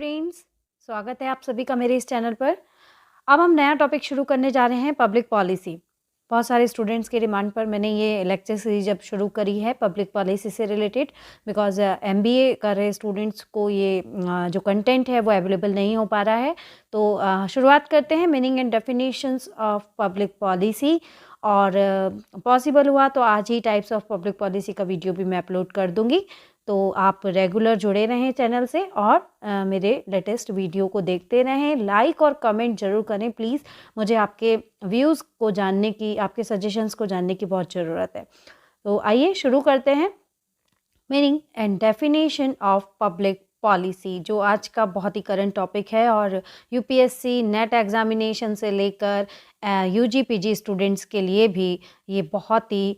Friends, स्वागत है आप सभी का मेरे इस चैनल पर। अब हम नया टॉपिक शुरू करने जा रहे हैं, पब्लिक पॉलिसी। बहुत सारे स्टूडेंट्स के डिमांड पर मैंने ये लेक्चर सीरीज अब शुरू करी है पब्लिक पॉलिसी से रिलेटेड, बिकॉज एमबीए कर रहे स्टूडेंट्स को ये जो कंटेंट है वो अवेलेबल नहीं हो पा रहा है। तो शुरुआत करते हैं meaning and definitions of public policy. और पॉसिबल हुआ तो आज ही टाइप्स ऑफ पब्लिक पॉलिसी का वीडियो भी मैं अपलोड कर दूंगी। तो आप रेगुलर जुड़े रहें चैनल से और मेरे लेटेस्ट वीडियो को देखते रहें। लाइक और कमेंट जरूर करें प्लीज़। मुझे आपके व्यूज़ को जानने की, आपके सजेशंस को जानने की बहुत ज़रूरत है। तो आइए शुरू करते हैं। Meaning and definition of public policy, जो आज का बहुत ही करंट टॉपिक है और यूपीएससी नेट एग्जामिनेशन से लेकर यूजी पीजी स्टूडेंट्स के लिए भी ये बहुत ही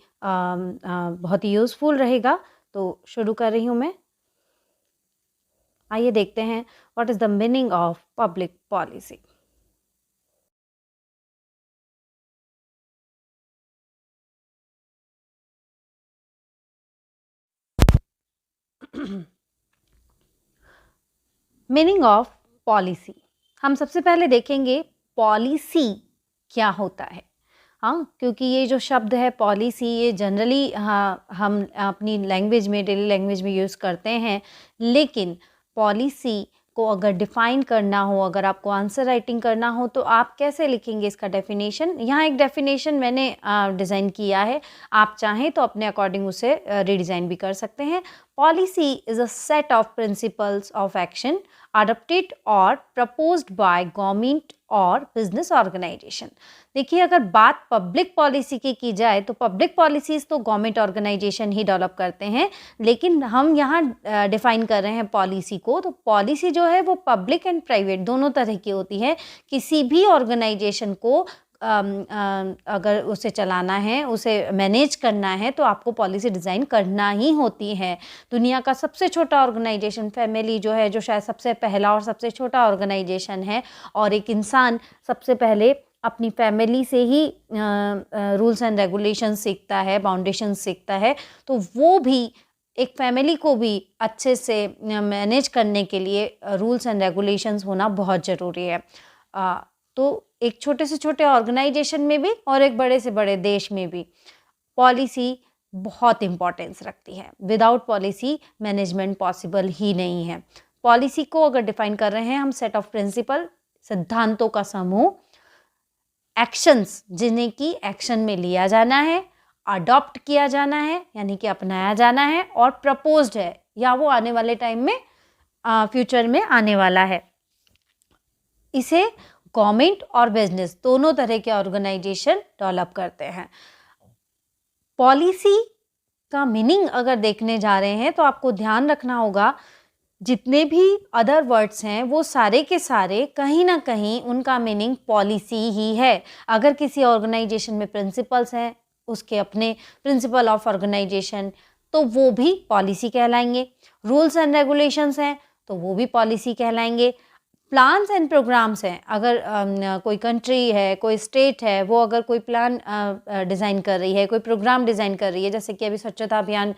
यूज़फुल रहेगा। तो शुरू कर रही हूँ मैं। आइए देखते हैं what is the meaning of public policy. Meaning of policy, हम सबसे पहले देखेंगे पॉलिसी क्या होता है। हाँ, क्योंकि ये जो शब्द है पॉलिसी, ये जनरली हम अपनी लैंग्वेज में, डेली लैंग्वेज में यूज़ करते हैं, लेकिन पॉलिसी को अगर डिफ़ाइन करना हो, अगर आपको आंसर राइटिंग करना हो तो आप कैसे लिखेंगे इसका डेफिनेशन। यहाँ एक डेफिनेशन मैंने डिज़ाइन किया है, आप चाहें तो अपने अकॉर्डिंग उसे रीडिज़ाइन भी कर सकते हैं। Policy is a set of principles of action adopted और proposed by गवर्नमेंट और बिजनेस ऑर्गेनाइजेशन। देखिए, अगर बात पब्लिक पॉलिसी की जाए तो पब्लिक पॉलिसीज़ तो गवर्नमेंट ऑर्गेनाइजेशन ही डेवलप करते हैं, लेकिन हम यहाँ डिफाइन कर रहे हैं पॉलिसी को। तो पॉलिसी जो है वो पब्लिक एंड प्राइवेट दोनों तरह की होती है। किसी भी ऑर्गेनाइजेशन को अगर उसे चलाना है, उसे मैनेज करना है, तो आपको पॉलिसी डिज़ाइन करना ही होती है। दुनिया का सबसे छोटा ऑर्गेनाइजेशन फैमिली जो है, जो शायद सबसे पहला और सबसे छोटा ऑर्गेनाइजेशन है, और एक इंसान सबसे पहले अपनी फैमिली से ही रूल्स एंड रेगुलेशन सीखता है, बाउंडेशन सीखता है। तो वो भी एक फैमिली को भी अच्छे से मैनेज करने के लिए रूल्स एंड रेगुलेशंस होना बहुत ज़रूरी है। तो एक छोटे से छोटे ऑर्गेनाइजेशन में भी और एक बड़े से बड़े देश में भी पॉलिसी बहुत इम्पोर्टेंस रखती है। विदाउट पॉलिसी मैनेजमेंट पॉसिबल ही नहीं है। पॉलिसी को अगर डिफाइन कर रहे हैं हम, सेट ऑफ प्रिंसिपल, सिद्धांतों का समूह, एक्शंस जिन्हें कि एक्शन में लिया जाना है, अडॉप्ट किया जाना है यानी कि अपनाया जाना है, और प्रपोज्ड है या वो आने वाले टाइम में फ्यूचर में आने वाला है। इसे गवर्नमेंट और बिजनेस दोनों तरह के ऑर्गेनाइजेशन डेवलप करते हैं। पॉलिसी का मीनिंग अगर देखने जा रहे हैं तो आपको ध्यान रखना होगा, जितने भी अदर वर्ड्स हैं वो सारे के सारे कहीं ना कहीं उनका मीनिंग पॉलिसी ही है। अगर किसी ऑर्गेनाइजेशन में प्रिंसिपल्स हैं, उसके अपने प्रिंसिपल ऑफ ऑर्गेनाइजेशन, तो वो भी पॉलिसी कहलाएंगे। रूल्स एंड रेगुलेशंस हैं तो वो भी पॉलिसी कहलाएंगे। प्लान्स एंड प्रोग्राम्स हैं, अगर कोई कंट्री है, कोई स्टेट है, वो अगर कोई प्लान डिज़ाइन कर रही है, कोई प्रोग्राम डिज़ाइन कर रही है, जैसे कि अभी स्वच्छता अभियान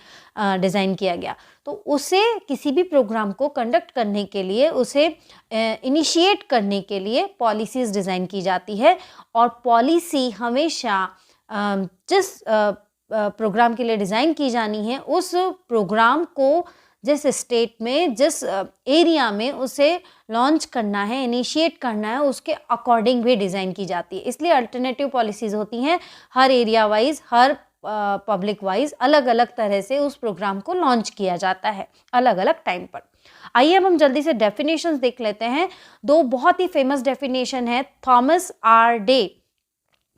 डिज़ाइन किया गया, तो उसे किसी भी प्रोग्राम को कंडक्ट करने के लिए, उसे इनिशिएट करने के लिए पॉलिसीज़ डिज़ाइन की जाती है। और पॉलिसी हमेशा जिस प्रोग्राम के लिए डिज़ाइन की जानी है, उस प्रोग्राम को जिस स्टेट में, जिस एरिया में उसे लॉन्च करना है, इनिशिएट करना है, उसके अकॉर्डिंग भी डिज़ाइन की जाती है। इसलिए अल्टरनेटिव पॉलिसीज़ होती हैं, हर एरिया वाइज, हर पब्लिक वाइज अलग अलग तरह से उस प्रोग्राम को लॉन्च किया जाता है अलग अलग टाइम पर। आइए अब हम जल्दी से डेफिनेशंस देख लेते हैं। दो बहुत ही फेमस डेफिनेशन है। थॉमस आर डे,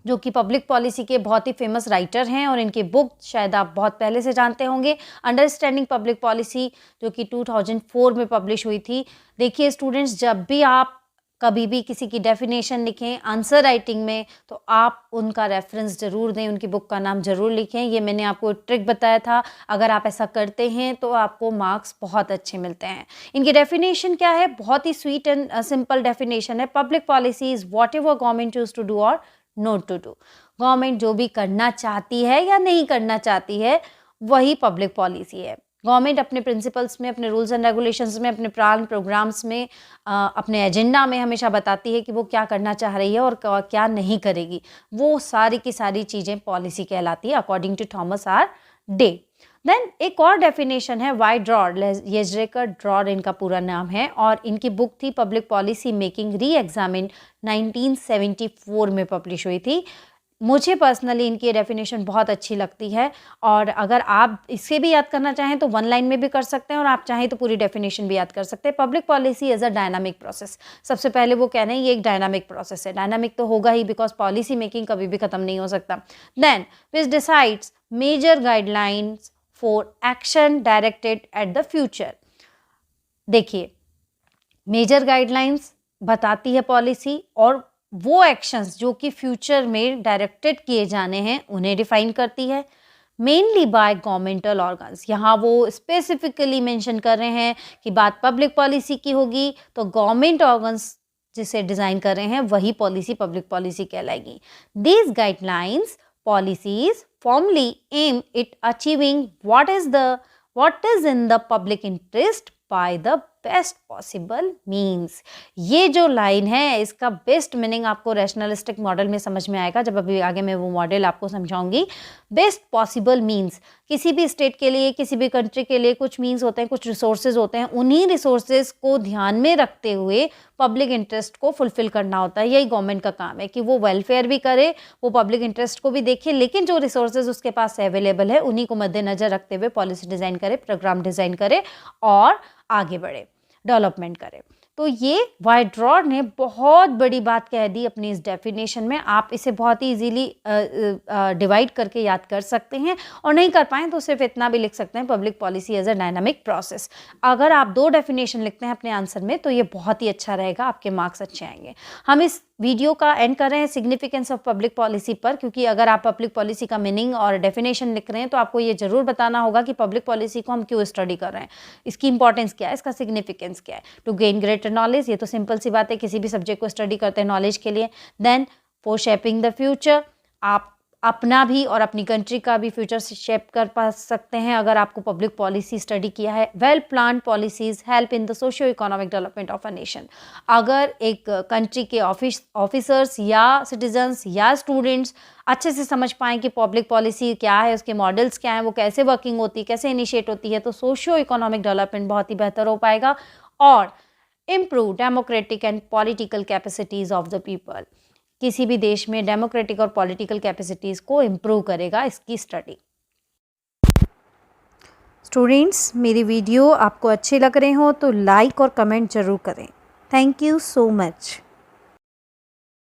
जो कि पब्लिक पॉलिसी के बहुत ही फेमस राइटर हैं, और इनकी बुक शायद आप बहुत पहले से जानते होंगे, अंडरस्टैंडिंग पब्लिक पॉलिसी, जो कि 2004 में पब्लिश हुई थी। देखिए स्टूडेंट्स, जब भी आप कभी भी किसी की डेफिनेशन लिखें आंसर राइटिंग में, तो आप उनका रेफरेंस ज़रूर दें, उनकी बुक का नाम ज़रूर लिखें। ये मैंने आपको ट्रिक बताया था, अगर आप ऐसा करते हैं तो आपको मार्क्स बहुत अच्छे मिलते हैं। इनकी डेफिनेशन क्या है? बहुत ही स्वीट एंड सिंपल डेफिनेशन है। Public policy is whatever government choose to do और नोट टू डू। गवर्नमेंट जो भी करना चाहती है या नहीं करना चाहती है, वही पब्लिक पॉलिसी है। गवर्नमेंट अपने प्रिंसिपल्स में, अपने रूल्स एंड रेगुलेशंस में, अपने प्लान प्रोग्राम्स में, अपने एजेंडा में हमेशा बताती है कि वो क्या करना चाह रही है और क्या नहीं करेगी। वो सारी की सारी चीज़ें पॉलिसी कहलाती है according to Thomas R Dye. Then एक और डेफिनेशन है वाइड्रॉड, येजरेकर ड्रॉड इनका पूरा नाम है, और इनकी बुक थी पब्लिक पॉलिसी मेकिंग री एग्जामिन 1974 में पब्लिश हुई थी। मुझे पर्सनली इनकी डेफिनेशन बहुत अच्छी लगती है, और अगर आप इससे भी याद करना चाहें तो वन लाइन में भी कर सकते हैं, और आप चाहें तो पूरी डेफिनेशन भी याद कर सकते हैं। Public policy as a dynamic process, सबसे पहले वो कह रहे हैं ये एक डायनामिक प्रोसेस है। डायनामिक तो होगा ही, बिकॉज पॉलिसी मेकिंग कभी भी खत्म नहीं हो सकता। Then which decides major guidelines for action directed at the future. देखिए, मेजर गाइडलाइंस बताती है पॉलिसी, और वो एक्शंस जो कि फ्यूचर में डायरेक्टेड किए जाने हैं उन्हें डिफाइन करती है। मेनली बाय गवर्नमेंटल ऑर्गन्स, यहाँ वो स्पेसिफिकली मेंशन कर रहे हैं कि बात पब्लिक पॉलिसी की होगी तो गवर्नमेंट ऑर्गन्स जिसे डिज़ाइन कर रहे हैं वही पॉलिसी पब्लिक पॉलिसी कहलाएगी। These guidelines policies formally aim at achieving what is in the public interest by the best possible means. ये जो लाइन है इसका बेस्ट मीनिंग आपको रैशनलिस्टिक मॉडल में समझ में आएगा, जब अभी आगे मैं वो मॉडल आपको समझाऊंगी। बेस्ट पॉसिबल मीन्स, किसी भी स्टेट के लिए, किसी भी कंट्री के लिए कुछ मीन्स होते हैं, कुछ रिसोर्सेज होते हैं, उन्हीं रिसोर्सेज को ध्यान में रखते हुए पब्लिक इंटरेस्ट को फुलफिल करना होता है। यही गवर्नमेंट का काम है कि वो वेलफेयर भी करे, वो पब्लिक इंटरेस्ट को भी देखे, लेकिन जो रिसोर्सेज उसके पास अवेलेबल है उन्हीं को मद्देनजर रखते हुए पॉलिसी डिज़ाइन करे, प्रोग्राम डिज़ाइन करे और आगे बढ़े, डेवलपमेंट करे। तो ये वाइड्रॉड ने बहुत बड़ी बात कह दी अपनी इस डेफिनेशन में। आप इसे बहुत ही इजीली डिवाइड करके याद कर सकते हैं, और नहीं कर पाएँ तो सिर्फ इतना भी लिख सकते हैं public policy as a dynamic process. अगर आप 2 डेफिनेशन लिखते हैं अपने आंसर में तो ये बहुत ही अच्छा रहेगा, आपके मार्क्स अच्छे आएंगे। हम इस वीडियो का एंड कर रहे हैं सिग्निफिकेंस ऑफ पब्लिक पॉलिसी पर, क्योंकि अगर आप पब्लिक पॉलिसी का मीनिंग और डेफिनेशन लिख रहे हैं तो आपको ये जरूर बताना होगा कि पब्लिक पॉलिसी को हम क्यों स्टडी कर रहे हैं, इसकी इंपॉर्टेंस क्या है, इसका सिग्निफिकेंस क्या है। टू गेन ग्रेटर नॉलेज, ये तो सिंपल सी बात है, किसी भी सब्जेक्ट को स्टडी करते हैं नॉलेज के लिए। Then for shaping the future, आप अपना भी और अपनी कंट्री का भी फ्यूचर शेप कर पा सकते हैं अगर आपको पब्लिक पॉलिसी स्टडी किया है। Well plan policies help in the socio economic development of a nation. अगर एक कंट्री के ऑफिसर्स या सिटीजन्स या स्टूडेंट्स अच्छे से समझ पाएँ कि पब्लिक पॉलिसी क्या है, उसके मॉडल्स क्या हैं, वो कैसे वर्किंग होती है, कैसे इनिशिएट होती है, तो सोशियो इकोनॉमिक डेवलपमेंट बहुत ही बेहतर हो पाएगा और improve democratic and political capacities of the people. किसी भी देश में डेमोक्रेटिक और पॉलिटिकल कैपेसिटीज़ को इम्प्रूव करेगा इसकी स्टडी। स्टूडेंट्स, मेरी वीडियो आपको अच्छे लग रहे हो तो लाइक और कमेंट ज़रूर करें। Thank you so much.